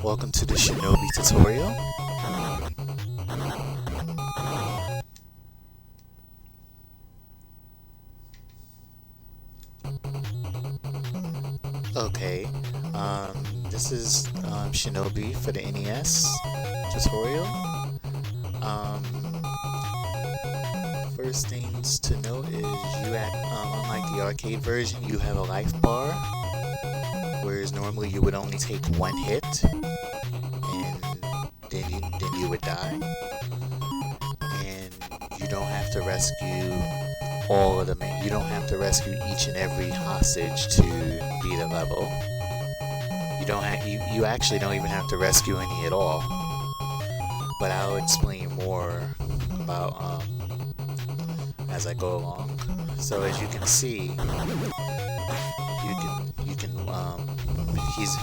Welcome to the Shinobi tutorial. Okay, this is Shinobi for the NES tutorial. First things to note is unlike the arcade version, you have a life bar, whereas normally you would only take one hit, and then you would die. And you don't have to rescue all of them. You don't have to rescue each and every hostage to beat a level. You actually don't even have to rescue any at all. But I'll explain more about as I go along. So as you can see,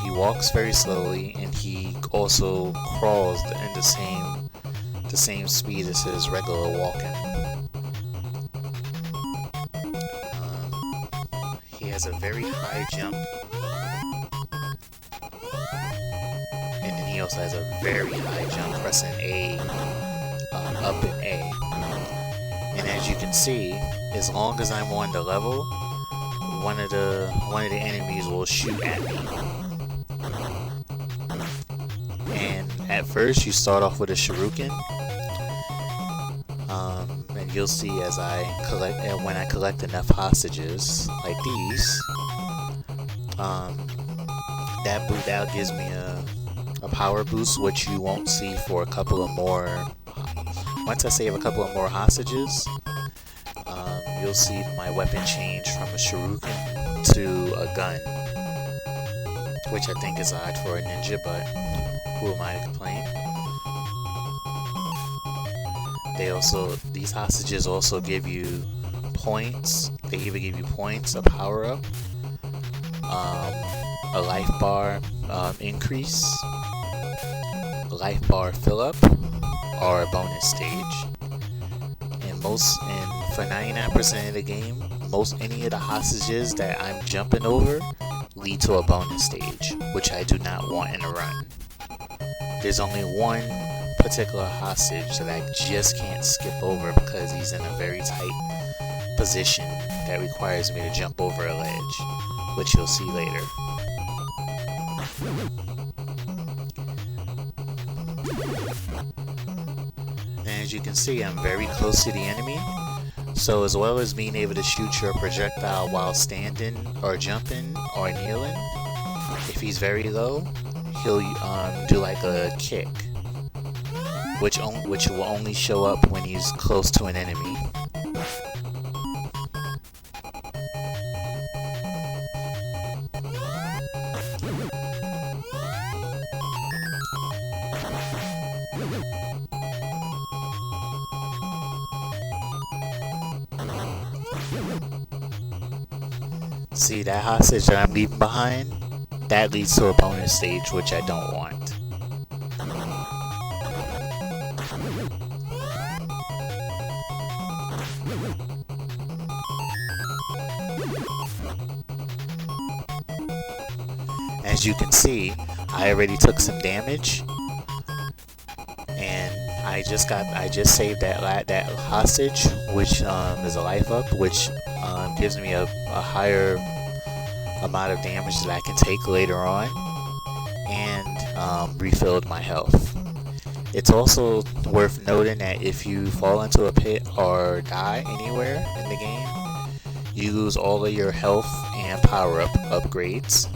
he walks very slowly, and he also crawls in the same speed as his regular walking. He has a very high jump, and then he also has a very high jump pressing A, up and A. And as you can see, as long as I'm on the level, one of the enemies will shoot at me. And at first, you start off with a shuriken. And you'll see as when I collect enough hostages like these, that gives me a power boost, which you won't see for a couple of more. Once I save a couple of more hostages, you'll see my weapon change from a shuriken to a gun, which I think is odd for a ninja, but who am I to complain? These hostages also give you points. They either give you points, a power up, a life bar increase, a life bar fill up, or a bonus stage. And for 99% of the game, any of the hostages that I'm jumping over lead to a bonus stage, which I do not want in a run. There's only one particular hostage that I just can't skip over because he's in a very tight position that requires me to jump over a ledge, which you'll see later. And as you can see, I'm very close to the enemy, so as well as being able to shoot your projectile while standing or jumping or kneeling, if he's very low, he'll do like a kick, which will only show up when he's close to an enemy. See, that hostage that I'm leaving behind, that leads to a bonus stage, which I don't want. As you can see, I already took some damage, and I just saved that hostage, which is a life up, which gives me a higher amount of damage that I can take later on, and refilled my health. It's also worth noting that if you fall into a pit or die anywhere in the game, you lose all of your health and power upgrades.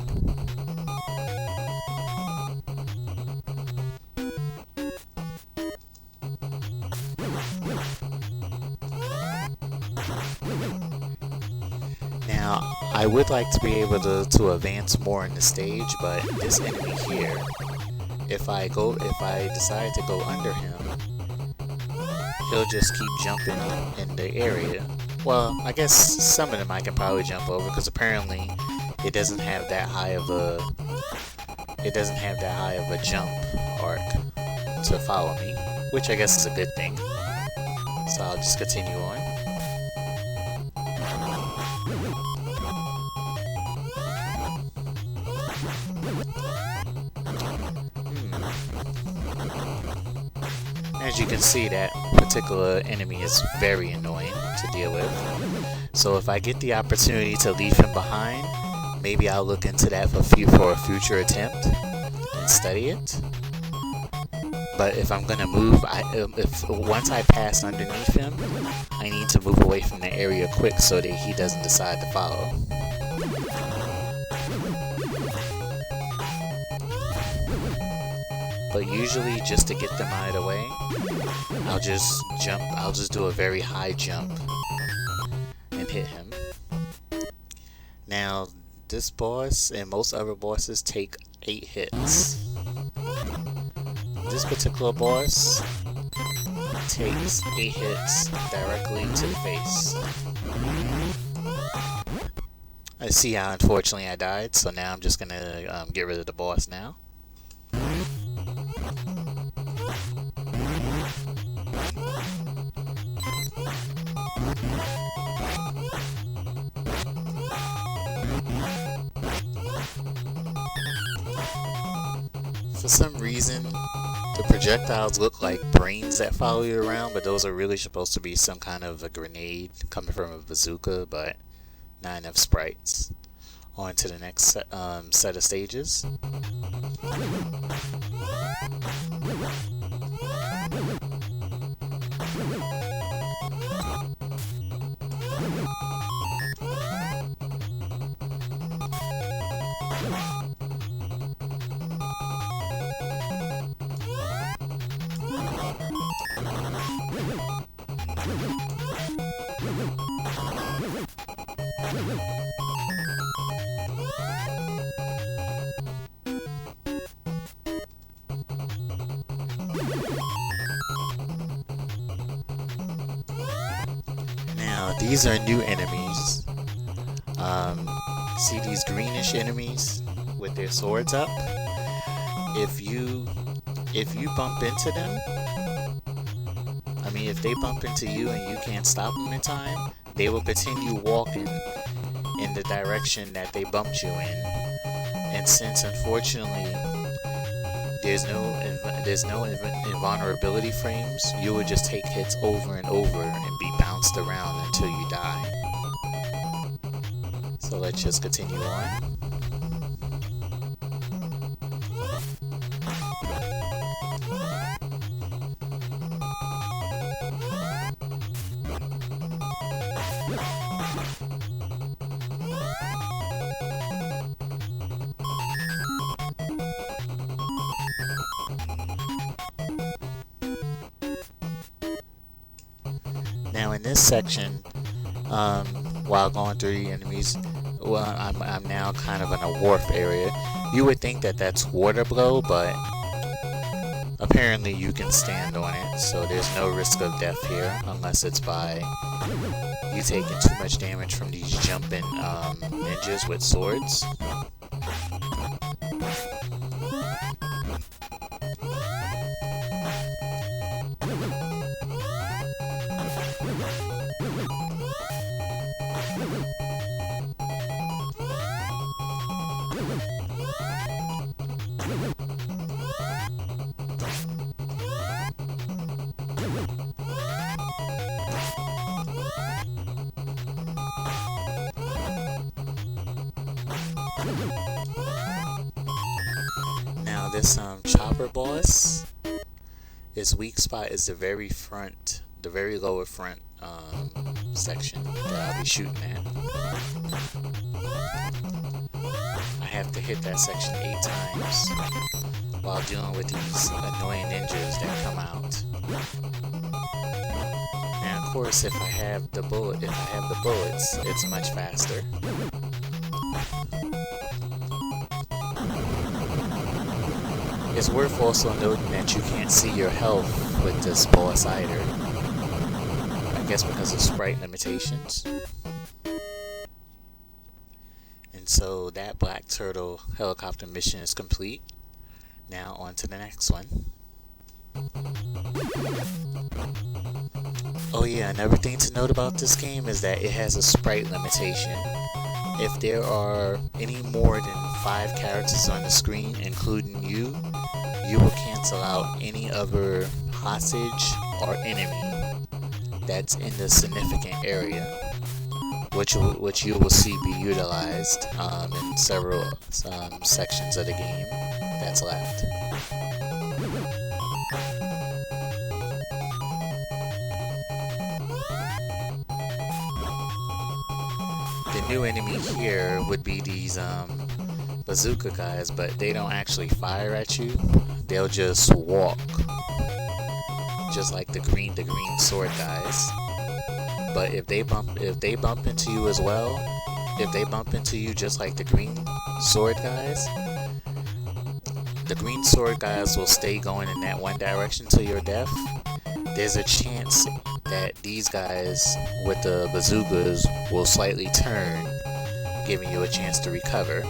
Now, I would like to be able to advance more in the stage, but this enemy here, if I decide to go under him, he'll just keep jumping in the area. Well, I guess some of them I can probably jump over, because apparently it doesn't have that high of a jump arc to follow me, which I guess is a good thing. So I'll just continue on. as you can see, that particular enemy is very annoying to deal with. So if I get the opportunity to leave him behind, maybe I'll look into that for a future attempt and study it. But if I'm gonna move, once I pass underneath him, I need to move away from the area quick so that he doesn't decide to follow. But usually, just to get them out of the way, I'll just do a very high jump and hit him. Now, this boss and most other bosses take 8 hits. This particular boss takes 8 hits directly to the face. I see how unfortunately I died, so now I'm just gonna get rid of the boss now. For some reason, the projectiles look like brains that follow you around, but those are really supposed to be some kind of a grenade coming from a bazooka, but not enough sprites. On to the next set of stages. Now, these are new enemies. See these greenish enemies with their swords up? If you bump into them, if they bump into you and you can't stop them in time, they will continue walking in the direction that they bumped you in. And since unfortunately there's no invulnerability frames, you will just take hits over and over and be bounced around until you die. So let's just continue on. Now in this section, while going through the enemies, well, I'm now kind of in a wharf area. You would think that that's water blow, but apparently you can stand on it, so there's no risk of death here, unless it's by you taking too much damage from these jumping ninjas with swords. Now this chopper boss, his weak spot is the very front, the very lower front section that I'll be shooting at. I have to hit that section 8 times while dealing with these annoying ninjas that come out. Now of course if I have the bullets, it's much faster. It's worth also noting that you can't see your health with this boss either. I guess because of sprite limitations. And so that Black Turtle helicopter mission is complete. Now on to the next one. Oh yeah, another thing to note about this game is that it has a sprite limitation. If there are any more than 5 characters on the screen, including you, you will cancel out any other hostage or enemy that's in the significant area, which you will see be utilized in several sections of the game that's left. The new enemy here would be these bazooka guys, but they don't actually fire at you. They'll just walk, just like the green sword guys. But if they bump into you as well, if they bump into you just like the green sword guys, the green sword guys will stay going in that one direction till your death. There's a chance that these guys with the bazookas will slightly turn, giving you a chance to recover,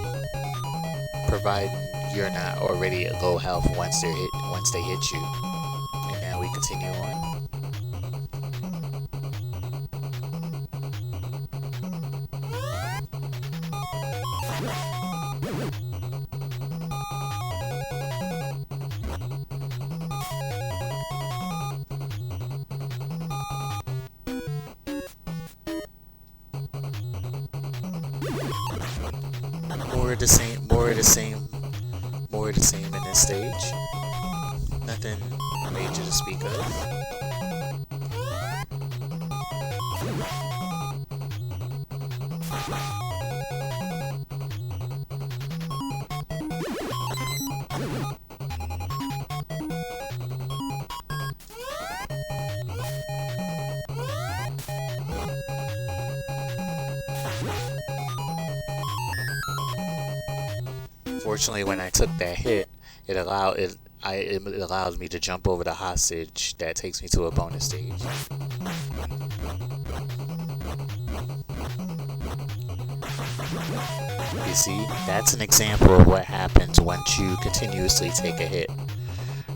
providing you're not already at low health once they hit you. And now we continue on. More of the same in this stage. Nothing major to speak of. Fortunately, when I took that hit, it allows me to jump over the hostage that takes me to a bonus stage. You see, that's an example of what happens once you continuously take a hit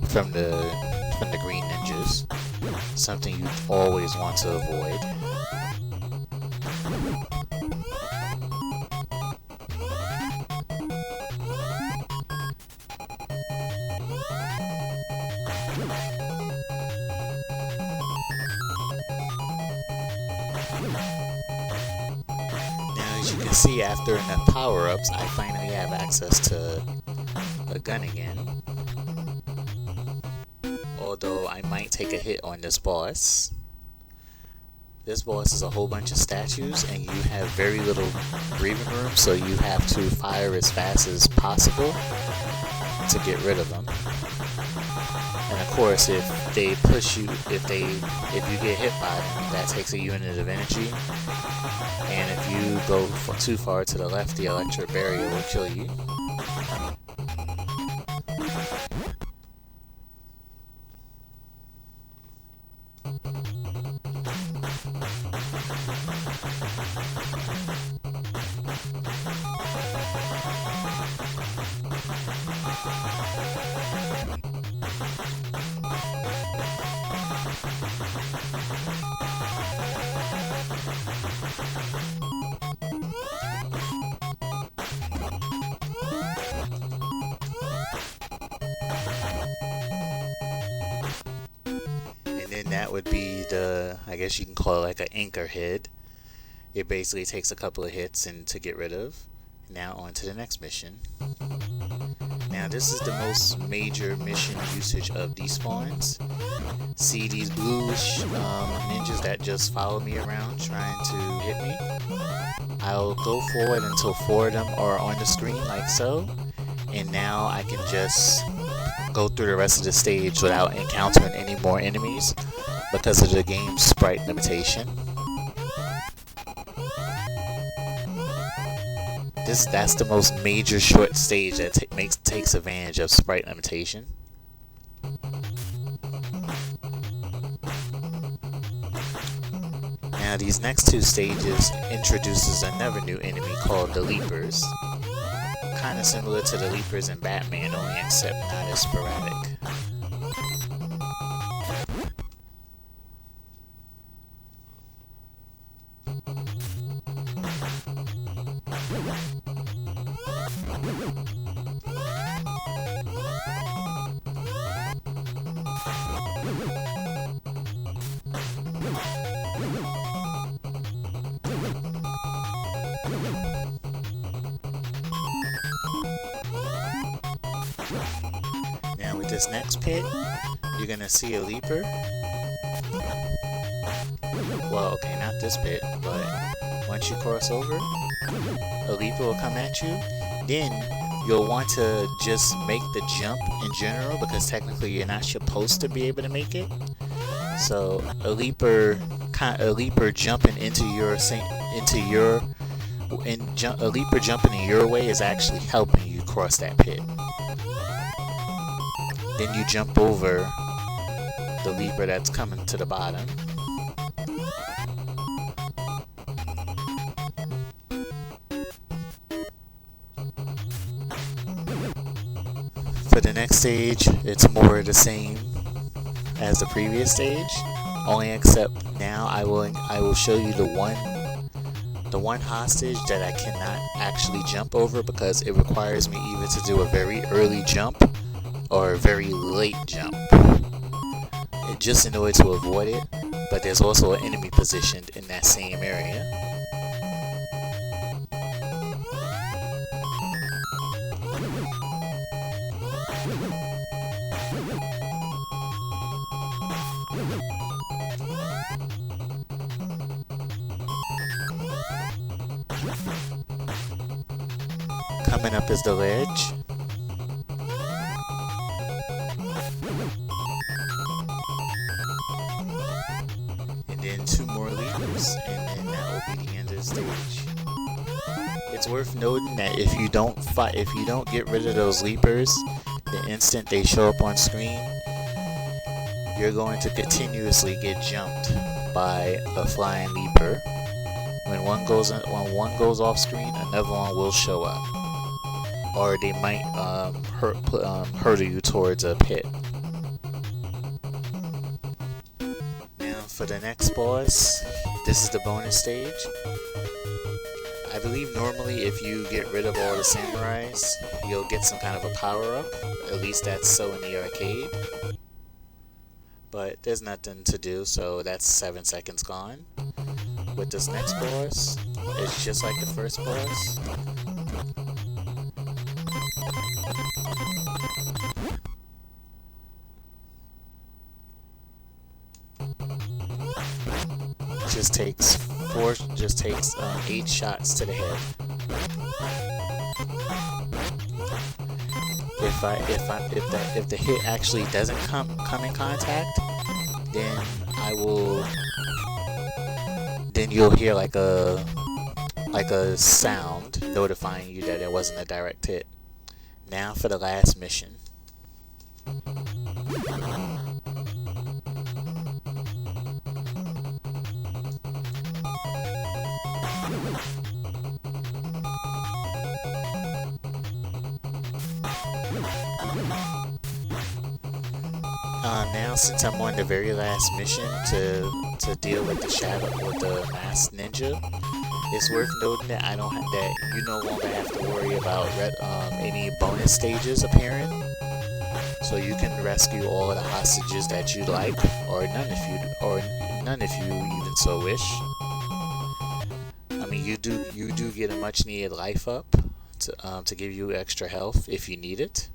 from the green ninjas. Something you always want to avoid. As you can see, after enough power-ups, I finally have access to a gun again. Although I might take a hit on this boss. This boss is a whole bunch of statues, and you have very little breathing room, so you have to fire as fast as possible to get rid of them. And of course, if they push you, if you get hit by them, that takes a unit of energy. And if you go too far to the left, the electric barrier will kill you. And that would be the, I guess you can call it like an anchor head. It basically takes a couple of hits and to get rid of. Now on to the next mission. Now this is the most major mission usage of these spawns. See these bluish ninjas that just follow me around trying to hit me? I'll go forward until 4 of them are on the screen like so. And now I can just go through the rest of the stage without encountering any more enemies because of the game's sprite limitation. That's the most major short stage that takes advantage of sprite limitation. Now these next 2 stages introduces another new enemy called the Leapers. Kind of similar to the Leapers in Batman, only except not as sporadic. Now with this next pit, you're gonna see a leaper. Well, okay, not this pit, but once you cross over, a leaper will come at you. Then you'll want to just make the jump in general, because technically you're not supposed to be able to make it. So a leaper jumping a leaper jumping in your way is actually helping you cross that pit. Then you jump over the leaper that's coming to the bottom. For the next stage, it's more the same as the previous stage, only except now I will show you the one hostage that I cannot actually jump over, because it requires me either to do a very early jump or a very late jump, just in order to avoid it. But there's also an enemy positioned in that same area. Coming up is the ledge. And then 2 more leapers, and then that will be the end of the stage. It's worth noting that if you don't get rid of those leapers, the instant they show up on screen, you're going to continuously get jumped by a flying leaper. When one goes off screen, another one will show up, or they might hurdle you towards a pit. Now for the next boss, this is the bonus stage. I believe normally if you get rid of all the samurais, you'll get some kind of a power-up. At least that's so in the arcade. But there's nothing to do, so that's 7 seconds gone. With this next boss, it's just like the first boss. Just takes 8 shots to the head. If the hit actually doesn't come in contact, then you'll hear like a sound notifying you that it wasn't a direct hit. Now for the last mission. Now since I'm on the very last mission to deal with the masked ninja, it's worth noting that you no longer have to worry about any bonus stages appearing. So you can rescue all of the hostages that you like, or none if you even so wish. I mean, you do get a much needed life up to give you extra health if you need it.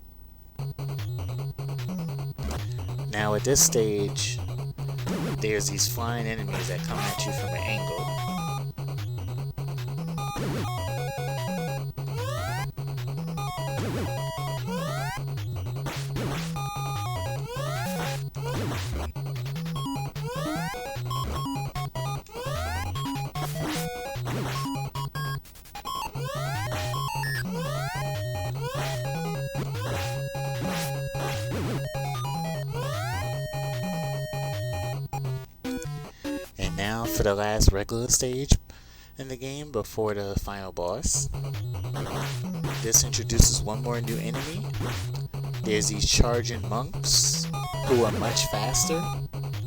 Now at this stage, there's these flying enemies that come at you from an angle. And now for the last regular stage in the game before the final boss. This introduces one more new enemy. There's these charging monks who are much faster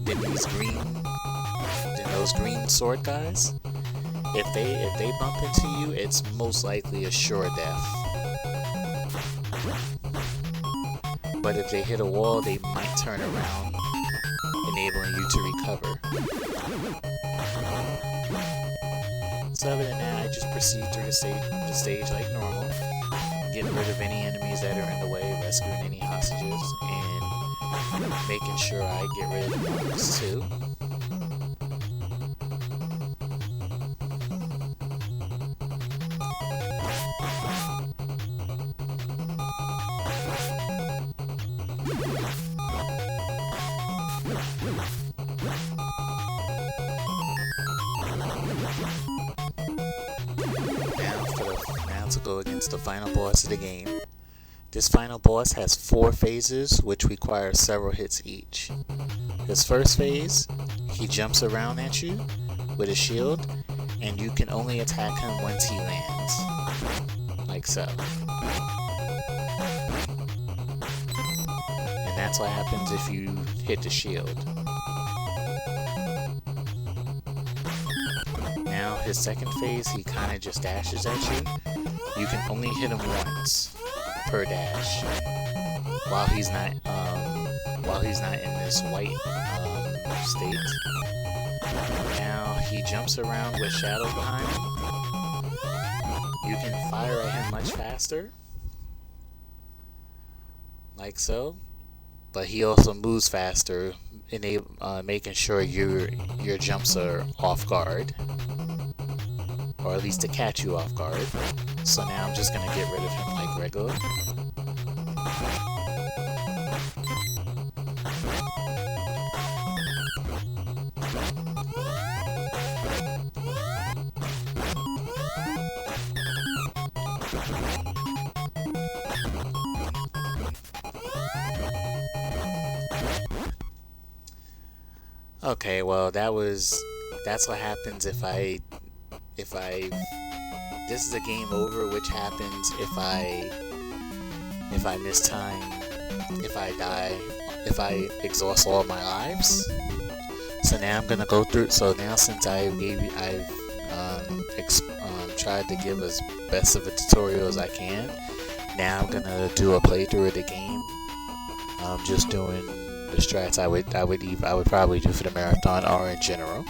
than those green sword guys. If they bump into you, it's most likely a sure death. But if they hit a wall, they might turn around, enabling you to recover. So other than that, I just proceed through the stage like normal, getting rid of any enemies that are in the way, rescuing making sure I get rid of the monks too. Now to go against the final boss of the game. This final boss has 4 phases, which require several hits each. His first phase, he jumps around at you with a shield, and you can only attack him once he lands, like so. And that's what happens if you hit the shield. Now his second phase, he kind of just dashes at you. You can only hit him once per dash while he's not in this white state. Now he jumps around with shadows behind him. You can fire at him much faster, like so, but he also moves faster, making sure your jumps are off guard, or at least to catch you off guard. So now I'm just gonna get rid of him like regular. Okay, well that's what happens if I this is a game over, which happens if I miss time, if I die, if I exhaust all my lives. So now I'm gonna go through. So now since I've tried to give as best of a tutorial as I can, now I'm gonna do a playthrough of the game. Just doing the strats I would probably do for the marathon or in general.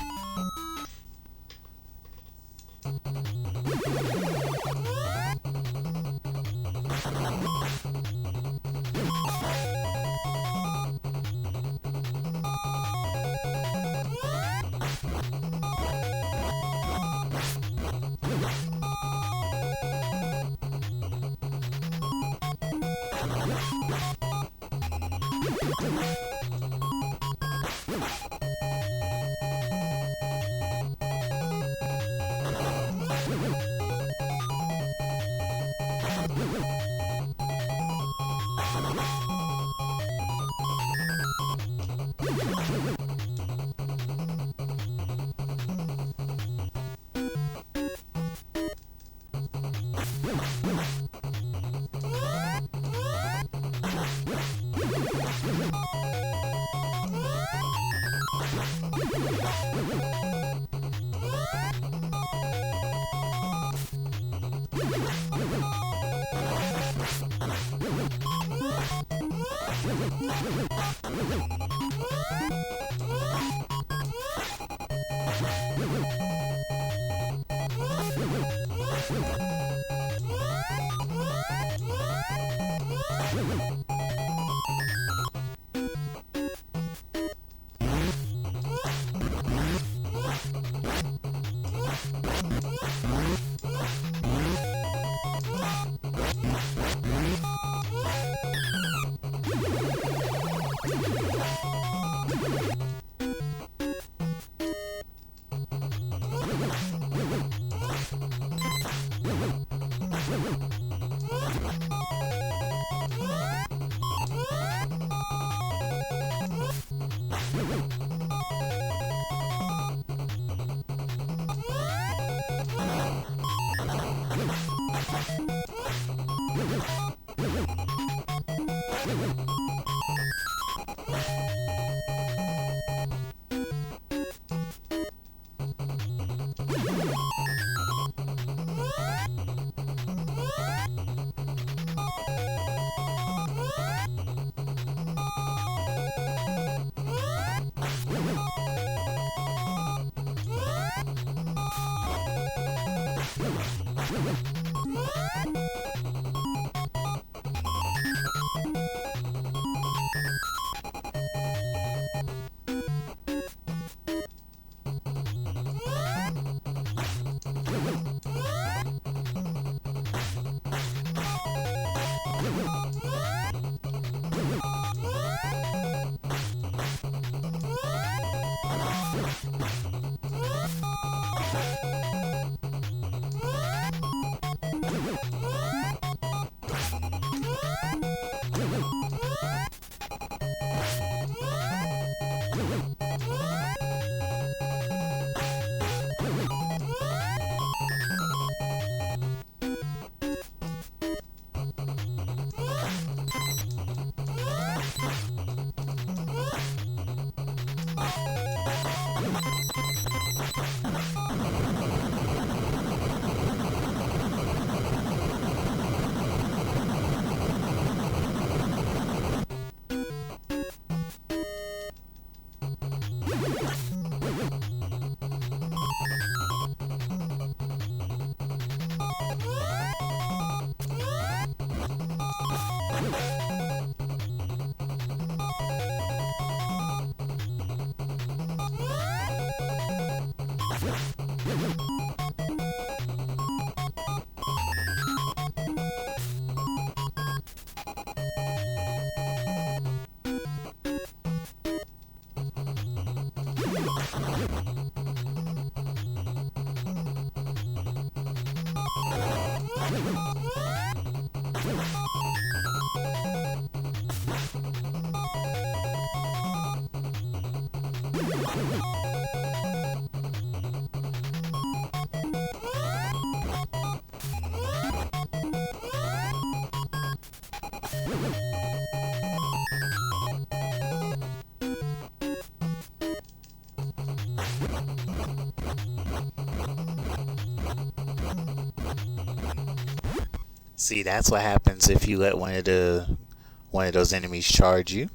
See, that's what happens if you let one of those enemies charge you.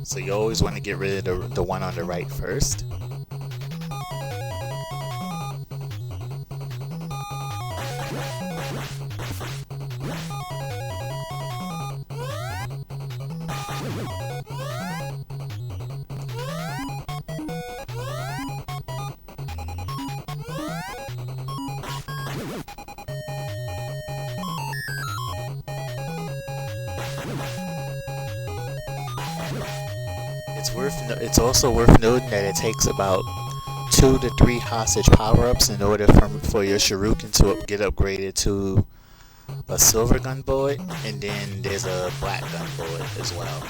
So you always want to get rid of the one on the right first. It's also worth noting that it takes about 2 to 3 hostage power-ups in order for your shuriken to get upgraded to a silver gun bullet, and then there's a black gun bullet as well.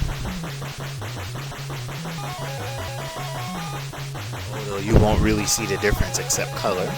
Although you won't really see the difference except color.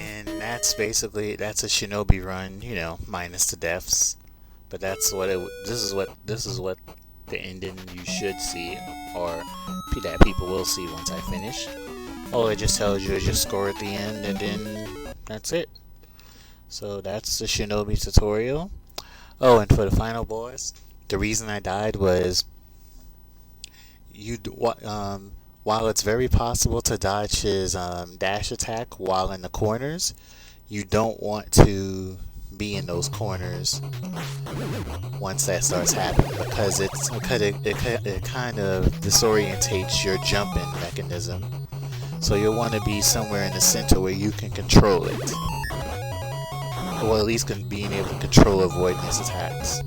And that's a shinobi run, minus the deaths. But that's what this is what the ending you should see, or that people will see once I finish. Oh, it just tells you your score at the end, and then that's it. So that's the shinobi tutorial. Oh, and for the final boss, the reason I died was while it's very possible to dodge his dash attack while in the corners, you don't want to be in those corners once that starts happening, because it kind of disorientates your jumping mechanism. So you'll want to be somewhere in the center where you can control it, or at least being able to control avoiding his attacks.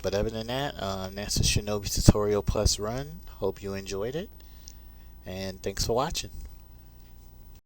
But other than that, that's the Shinobi Tutorial Plus run. Hope you enjoyed it, and thanks for watching.